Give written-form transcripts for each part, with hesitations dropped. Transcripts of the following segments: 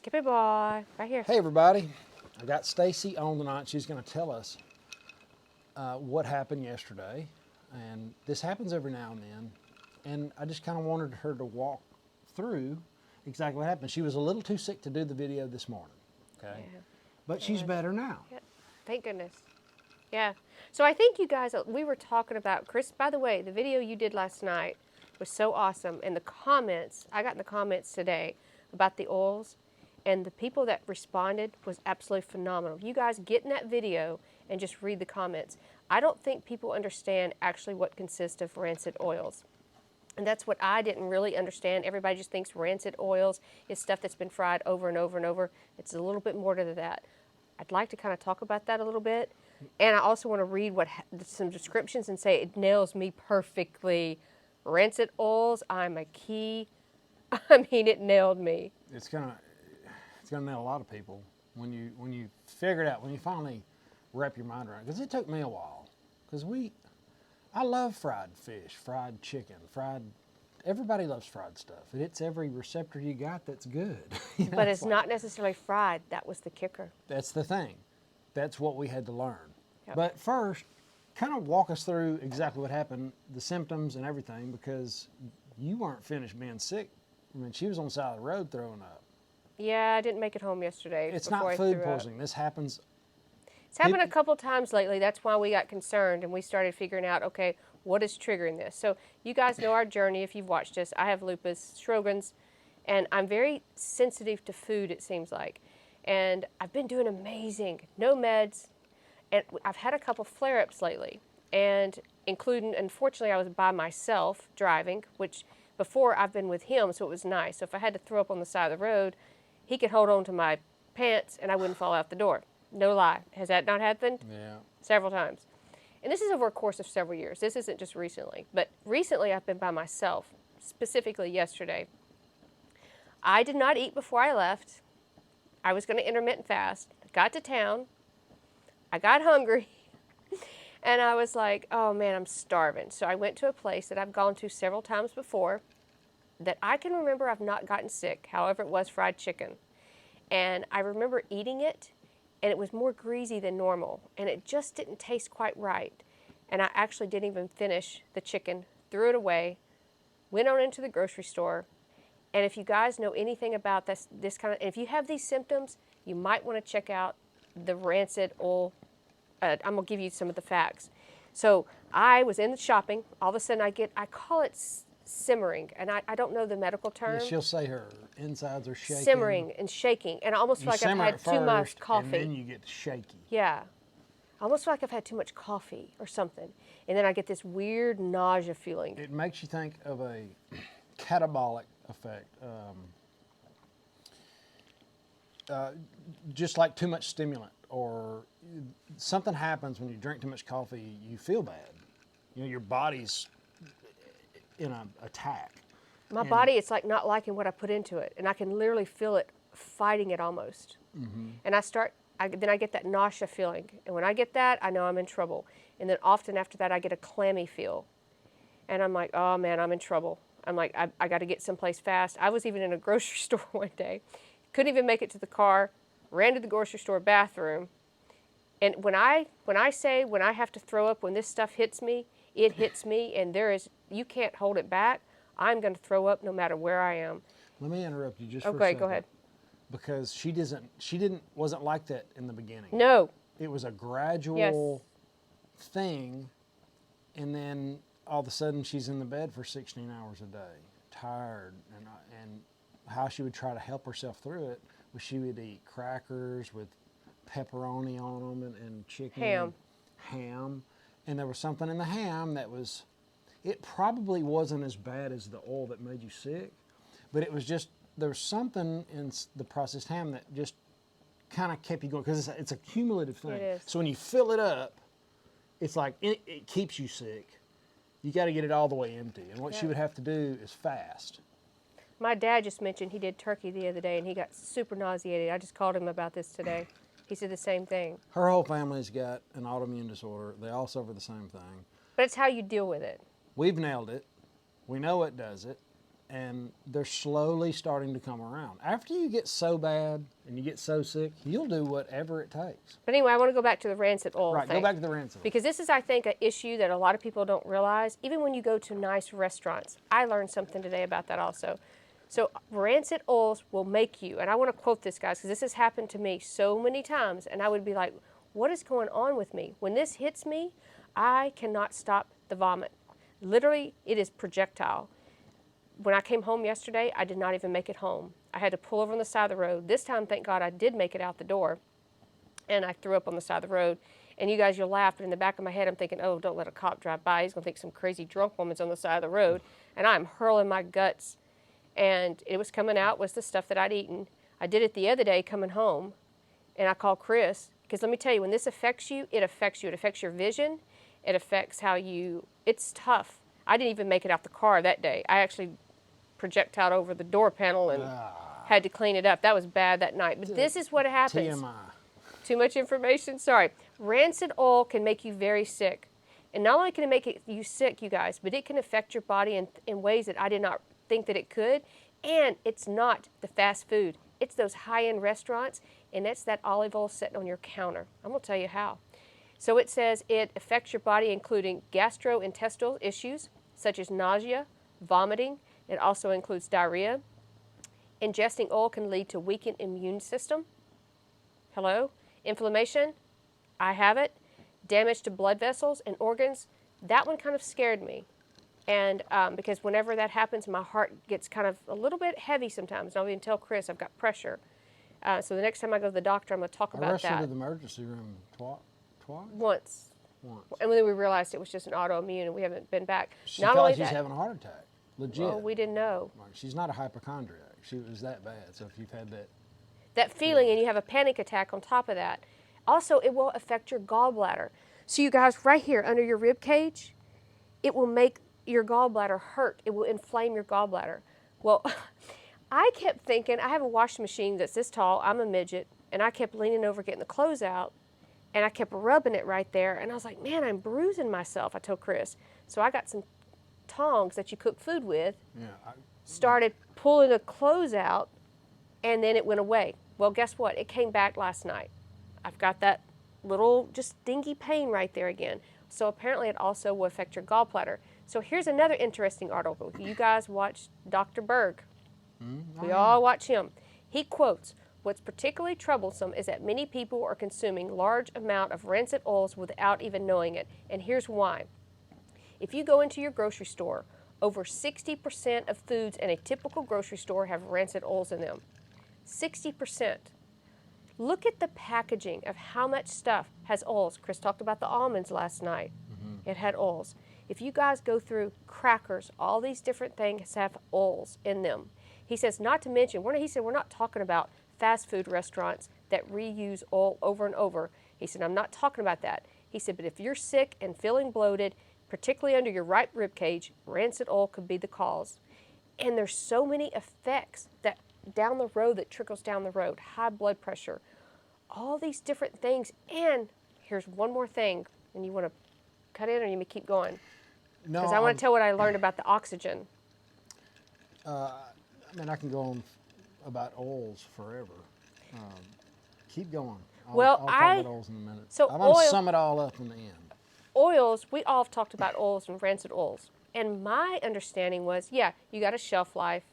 Skippy boy, right here. Hey everybody, I got Stacy on tonight. She's going to tell us what happened yesterday, and this happens every now and then. And I just kind of wanted her to walk through exactly what happened. She was a little too sick to do the video this morning, okay? Yeah. But she's better now. Yeah. Thank goodness. Yeah. So I think you guys, we were talking about, Chris, by the way, the video you did last night was so awesome. And the comments, I got in the comments today about the oils, and the people that responded was absolutely phenomenal. You guys get in that video and just read the comments. I don't think people understand actually what consists of rancid oils. And that's what I didn't really understand. Everybody just thinks rancid oils is stuff that's been fried over and over and over. It's a little bit more to that. I'd like to kind of talk about that a little bit. And I also want to read some descriptions and say it nails me perfectly. Rancid oils, I'm a key. I mean, it nailed me. It's gonna nail a lot of people when you figure it out, when you finally wrap your mind around it. Because it took me a while. Because I love fried fish, fried chicken, everybody loves fried stuff. It hits every receptor you got that's good. You know, But it's not necessarily fried. That was the kicker. That's the thing. That's what we had to learn. Yep. But first, kind of walk us through exactly what happened, the symptoms and everything, because you weren't finished being sick. I mean, she was on the side of the road throwing up. Yeah, I didn't make it home yesterday. It's before not I food threw up. poisoning. This happens. It's happened a couple times lately. That's why we got concerned and we started figuring out, okay, what is triggering this? So you guys know our journey if you've watched us. I have lupus, Sjogren's, and I'm very sensitive to food, it seems like. And I've been doing amazing. No meds. And I've had a couple flare-ups lately. And including, unfortunately, I was by myself driving, which before I've been with him, so it was nice. So if I had to throw up on the side of the road, he could hold on to my pants and I wouldn't fall out the door. No lie. Has that not happened? Yeah. Several times. And this is over a course of several years. This isn't just recently. But recently I've been by myself, specifically yesterday. I did not eat before I left. I was going to intermittent fast. Got to town. I got hungry. And I was like, oh man, I'm starving. So I went to a place that I've gone to several times before that I can remember I've not gotten sick. However, it was fried chicken. And I remember eating it. And it was more greasy than normal, and it just didn't taste quite right. And I actually didn't even finish the chicken, threw it away, went on into the grocery store. And if you guys know anything about this kind of, if you have these symptoms, you might want to check out the rancid oil. I'm gonna give you some of the facts. So I was in the shopping. All of a sudden I call it simmering, and I don't know the medical term. Yeah, she'll say her insides are shaking. Simmering and shaking, and I almost feel like I've had too much coffee. And then you get shaky. Yeah. I almost feel like I've had too much coffee or something. And then I get this weird nausea feeling. It makes you think of a catabolic effect. Just like too much stimulant, or something happens when you drink too much coffee, you feel bad. You know, your body's in an attack. My body, it's like not liking what I put into it. And I can literally feel it fighting it almost. Mm-hmm. And then I get that nausea feeling. And when I get that, I know I'm in trouble. And then often after that, I get a clammy feel. And I'm like, oh man, I'm in trouble. I'm like, I got to get someplace fast. I was even in a grocery store one day. Couldn't even make it to the car. Ran to the grocery store bathroom. And when I have to throw up, when this stuff hits me, it hits me. And you can't hold it back. I'm going to throw up no matter where I am. Let me interrupt you just for a second. Okay, go ahead. Because she wasn't like that in the beginning. No. It was a gradual thing, and then all of a sudden she's in the bed for 16 hours a day, tired, and how she would try to help herself through it was she would eat crackers with pepperoni on them and chicken. Ham. And there was something in the ham that was, it probably wasn't as bad as the oil that made you sick, but it was just, there was something in the processed ham that just kind of kept you going, because it's a cumulative thing. It is. So when you fill it up, it's like it keeps you sick. You got to get it all the way empty. And what she would have to do is fast. My dad just mentioned he did turkey the other day and he got super nauseated. I just called him about this today. He said the same thing. Her whole family's got an autoimmune disorder. They all suffer the same thing. But it's how you deal with it. We've nailed it. We know it does it. and they're slowly starting to come around. After you get so bad and you get so sick, you'll do whatever it takes. But anyway, I want to go back to the rancid oil Right, thing. go back to the rancid oil. Because this is, I think, an issue that a lot of people don't realize. Even when you go to nice restaurants, I learned something today about that also. So rancid oils will make you, and I want to quote this, guys, because this has happened to me so many times, and I would be like, what is going on with me? When this hits me, I cannot stop the vomit. Literally, it is projectile. When I came home yesterday, I did not even make it home. I had to pull over on the side of the road. This time, thank God, I did make it out the door, and I threw up on the side of the road. And you guys, you'll laugh, but in the back of my head, I'm thinking, oh, don't let a cop drive by. He's going to think some crazy drunk woman's on the side of the road. And I'm hurling my guts. And it was coming out was the stuff that I'd eaten. I did it the other day coming home, and I called Chris. Because let me tell you, when this affects you, it affects you. It affects your vision. It affects how you, it's tough. I didn't even make it out the car that day. I actually projectile over the door panel and had to clean it up. That was bad that night. But this is what happens. TMI. Too much information? Sorry. Rancid oil can make you very sick. And not only can it make you sick, you guys, but it can affect your body in ways that I did not think that it could. And it's not the fast food. It's those high-end restaurants, and it's that olive oil sitting on your counter. I'm going to tell you how. So it says it affects your body, including gastrointestinal issues, such as nausea, vomiting. It also includes diarrhea. Ingesting oil can lead to weakened immune system. Hello? Inflammation. I have it. Damage to blood vessels and organs. That one kind of scared me. And because whenever that happens, my heart gets kind of a little bit heavy sometimes. And I'll even tell Chris I've got pressure. So the next time I go to the doctor, I'm going to talk about that. I rushed into the emergency room twice. Once. And then we realized it was just an autoimmune, and we haven't been back. She Not thought only she's that, having a heart attack. Legit. well, we didn't know. She's not a hypochondriac. She was that bad. So if you've had that feeling, and you have a panic attack on top of that. Also, it will affect your gallbladder. So you guys, right here under your rib cage, it will make your gallbladder hurt. It will inflame your gallbladder. Well, I kept thinking, I have a washing machine that's this tall. I'm a midget, and I kept leaning over getting the clothes out, and I kept rubbing it right there, and I was like, man, I'm bruising myself, I told Chris. So I got some tongs that you cook food with, started pulling the clothes out, and then it went away. Well, guess what? It came back last night. I've got that little just dingy pain right there again. So apparently it also will affect your gallbladder. So here's another interesting article. You guys watch Dr. Berg. We all watch him. He quotes, what's particularly troublesome is that many people are consuming large amount of rancid oils without even knowing it. And here's why. If you go into your grocery store, over 60% of foods in a typical grocery store have rancid oils in them. 60%. Look at the packaging of how much stuff has oils. Chris talked about the almonds last night. It had oils. If you guys go through crackers, all these different things have oils in them. He says, not to mention, he said, we're not talking about fast food restaurants that reuse oil over and over. He said, I'm not talking about that. He said, but if you're sick and feeling bloated, particularly under your right rib cage, rancid oil could be the cause. And there's so many effects that down the road that trickles down the road. High blood pressure, all these different things. And here's one more thing, and you want to cut in or you may keep going? No, because I want to tell what I learned about the oxygen. I mean, I can go on about oils forever. Keep going. I'll talk about oils in a minute. So I'm going to sum it all up in the end. Oils, we all have talked about oils and rancid oils. And my understanding was, yeah, you got a shelf life.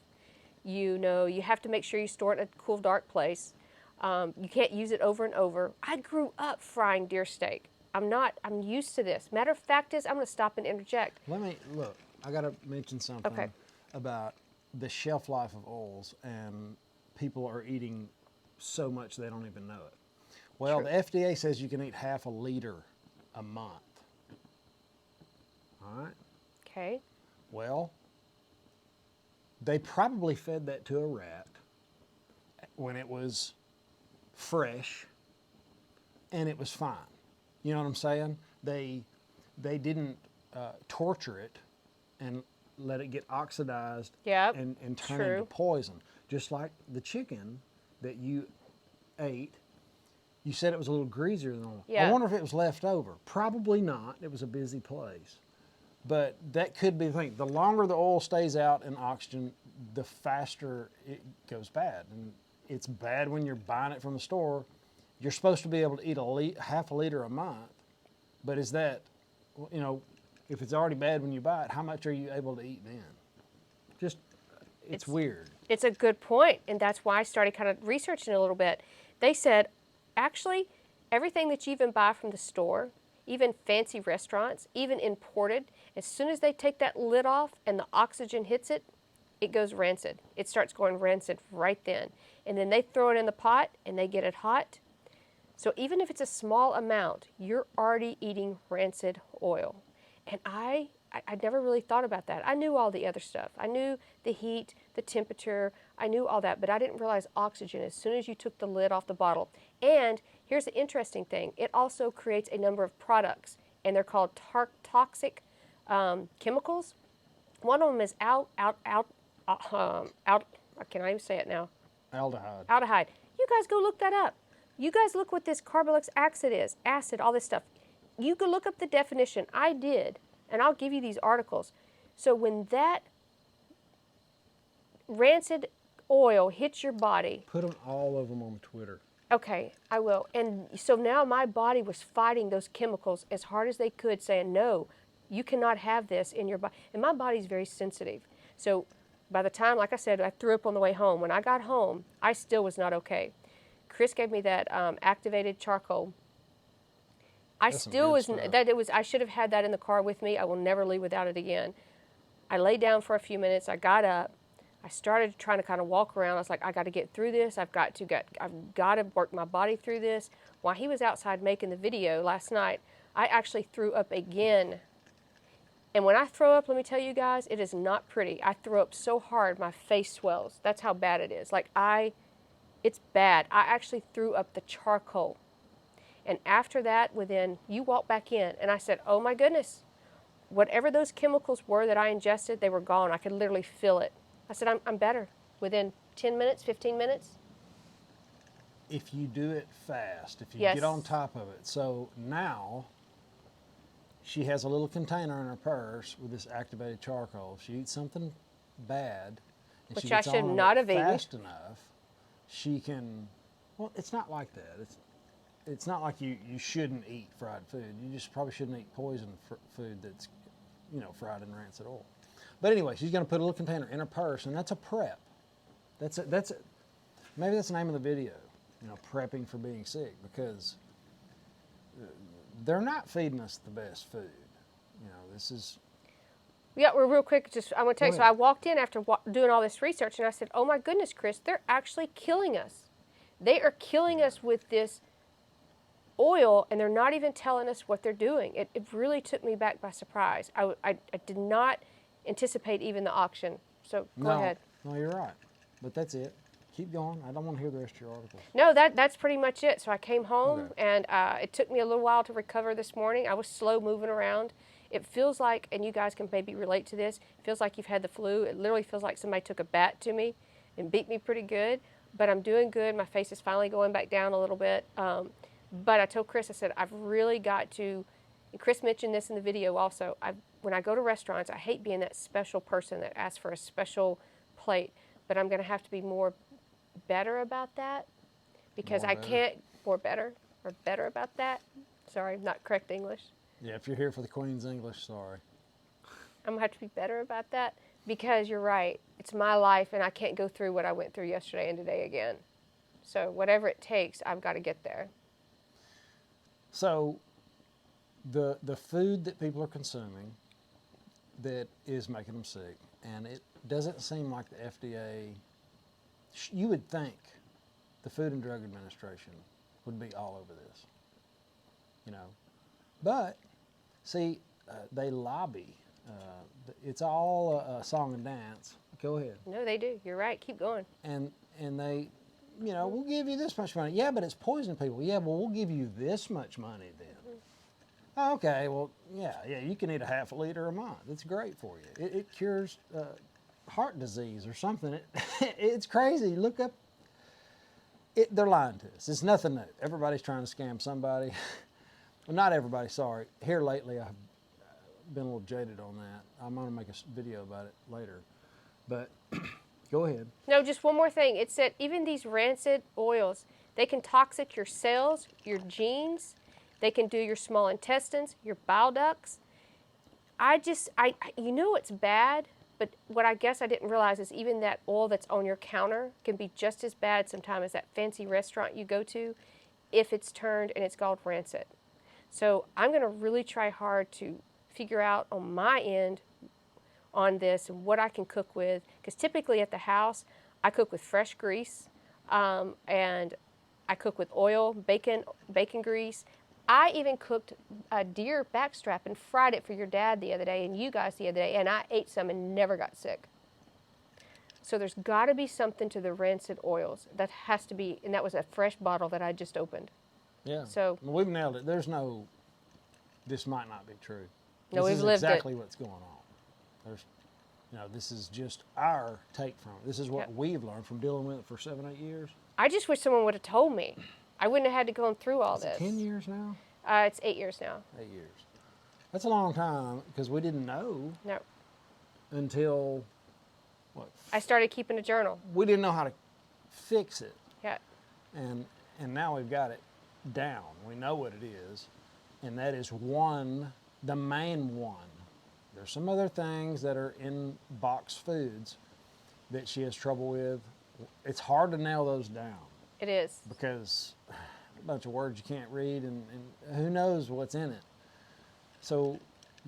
You know, you have to make sure you store it in a cool, dark place. You can't use it over and over. I grew up frying deer steak. I'm used to this. Matter of fact is, I'm going to stop and interject. Look, I got to mention something about the shelf life of oils, and people are eating so much they don't even know it. Well, the FDA says you can eat half a liter a month. All right? Okay. Well, they probably fed that to a rat when it was fresh, and it was fine. You know what I'm saying? They didn't torture it and let it get oxidized and turn into poison. Just like the chicken that you ate, you said it was a little greasier than normal. Yeah. I wonder if it was left over. Probably not. It was a busy place. But that could be the thing. The longer the oil stays out in oxygen, the faster it goes bad. And it's bad when you're buying it from the store. You're supposed to be able to eat half a liter a month, but is that, you know, if it's already bad when you buy it, how much are you able to eat then? Just, it's weird. It's a good point, and that's why I started kind of researching a little bit. They said, actually, everything that you even buy from the store, even fancy restaurants, even imported, as soon as they take that lid off and the oxygen hits it, it goes rancid. It starts going rancid right then. And then they throw it in the pot and they get it hot. So even if it's a small amount, you're already eating rancid oil. And I never really thought about that. I knew all the other stuff. I knew the heat, the temperature, I knew all that, but I didn't realize oxygen as soon as you took the lid off the bottle. And here's the interesting thing. It also creates a number of products, and they're called toxic chemicals. One of them is I can't even say it now. Aldehyde. Aldehyde. You guys go look that up. You guys look what this carboxylic acid is, acid, all this stuff. You can look up the definition. I did, and I'll give you these articles. So when that rancid oil hits your body. Put them, all of them, on Twitter. Okay, I will. And so now my body was fighting those chemicals as hard as they could, saying, no, you cannot have this in your body. And my body's very sensitive. So by the time, like I said, I threw up on the way home. When I got home, I still was not okay. Chris gave me that activated charcoal. I still was, I should have had that in the car with me. I will never leave without it again. I laid down for a few minutes. I got up. I started trying to kind of walk around. I was like, I got to get through this. I've got to work my body through this. While he was outside making the video last night, I actually threw up again. And when I throw up, let me tell you guys, it is not pretty. I throw up so hard, my face swells. That's how bad it is. It's bad. I actually threw up the charcoal. And after that, you walk back in, and I said, oh my goodness, whatever those chemicals were that I ingested, they were gone. I could literally feel it. I said, I'm better. Within 10 minutes, 15 minutes. If you do it fast, if you Yes. get on top of it. So now, she has a little container in her purse with this activated charcoal. If she eats something bad, and Which she I gets should on not it have eaten. fast enough, she can, well, it's not like that. It's not like you shouldn't eat fried food. You just probably shouldn't eat poison food that's, fried in rancid oil. But anyway, she's going to put a little container in her purse, and that's a prep. Maybe that's the name of the video, prepping for being sick, because they're not feeding us the best food. This is... Yeah, well, real quick, I want to tell you. Go So ahead. I walked in after doing all this research, and I said, oh my goodness, Chris, they're actually killing us. They are killing us with this oil, and they're not even telling us what they're doing. It really took me back by surprise. I did not anticipate even the auction. So go ahead. No, you're right. But that's it. Keep going. I don't want to hear the rest of your article. No, that's pretty much it. So I came home, Okay. and it took me a little while to recover this morning. I was slow moving around. It feels like, and you guys can maybe relate to this, it feels like you've had the flu. It literally feels like somebody took a bat to me and beat me pretty good. But I'm doing good. My face is finally going back down a little bit. But I told Chris, I said, I've really got to, and Chris mentioned this in the video also, when I go to restaurants, I hate being that special person that asks for a special plate. But I'm going to have to be better about that, because better about that. Sorry, not correct English. Yeah, if you're here for the Queen's English, sorry. I'm going to have to be better about that, because you're right. It's my life, and I can't go through what I went through yesterday and today again. So whatever it takes, I've got to get there. So the food that people are consuming that is making them sick, and it doesn't seem like the FDA, you would think the Food and Drug Administration would be all over this, But, see, they lobby. It's all a song and dance. Go ahead. No, they do. You're right. Keep going. And they, we'll give you this much money. Yeah, but it's poisoning people. Yeah, well, we'll give you this much money then. Mm-hmm. Okay, well, yeah, you can eat a half a liter a month. It's great for you. It cures heart disease or something. It's crazy. Look up. They're lying to us. It's nothing new. Everybody's trying to scam somebody. Well, not everybody, sorry. Here lately, I've been a little jaded on that. I'm going to make a video about it later. But Go ahead. No, just one more thing. It said even these rancid oils, they can toxic your cells, your genes. They can do your small intestines, your bile ducts. You know it's bad, but what I guess I didn't realize is even that oil that's on your counter can be just as bad sometimes as that fancy restaurant you go to if it's turned and it's called rancid. So I'm going to really try hard to figure out on my end on this and what I can cook with. Because typically at the house, I cook with fresh grease, and I cook with oil, bacon grease. I even cooked a deer backstrap and fried it for your dad the other day and you guys the other day, and I ate some and never got sick. So there's got to be something to the rancid oils. That has to be, and that was a fresh bottle that I just opened. Yeah. So we've nailed it. There's no, this might not be true. No, this we've is lived exactly it. what's going on. There's, this is just our take from it. This is what we've learned from dealing with it for 7-8 years. I just wish someone would have told me. I wouldn't have had to go through all Is this. it 10 years now? It's 8 years now. 8 years. That's a long time because we didn't know No. until, what? I started keeping a journal. We didn't know how to fix it. Yeah. And now we've got it down. We know what it is. And that is the main one. There's some other things that are in box foods that she has trouble with. It's hard to nail those down. It is. Because a bunch of words you can't read and who knows what's in it. So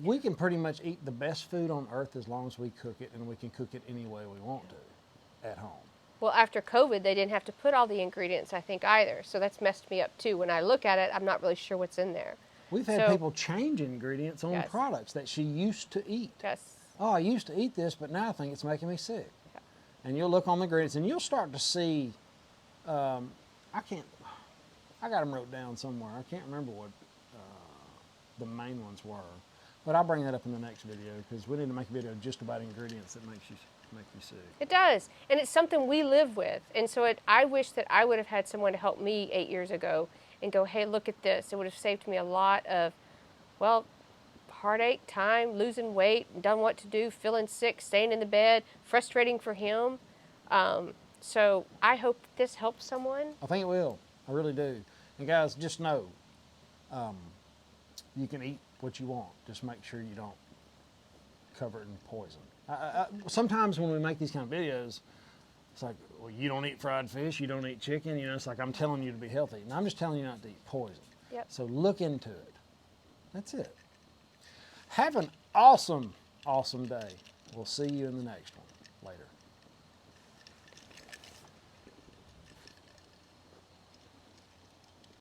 we can pretty much eat the best food on earth as long as we cook it, and we can cook it any way we want to at home. Well, after COVID, they didn't have to put all the ingredients, I think, either. So that's messed me up, too. When I look at it, I'm not really sure what's in there. We've had people change ingredients on Yes. products that she used to eat. Yes. Oh, I used to eat this, but now I think it's making me sick. Yeah. And you'll look on the ingredients, and you'll start to see, I got them wrote down somewhere. I can't remember what the main ones were. But I'll bring that up in the next video because we need to make a video just about ingredients that make you sick. It does. And it's something we live with. And so I wish that I would have had someone to help me 8 years ago and go, hey, look at this. It would have saved me a lot of, heartache, time, losing weight, done what to do, feeling sick, staying in the bed, frustrating for him. So I hope this helps someone. I think it will. I really do. And guys, just know, you can eat what you want. Just make sure you don't cover it in poison. Sometimes when we make these kind of videos, it's like, well, you don't eat fried fish, you don't eat chicken. It's like I'm telling you to be healthy. And I'm just telling you not to eat poison. Yep. So look into it. That's it. Have an awesome, awesome day. We'll see you in the next one. Later.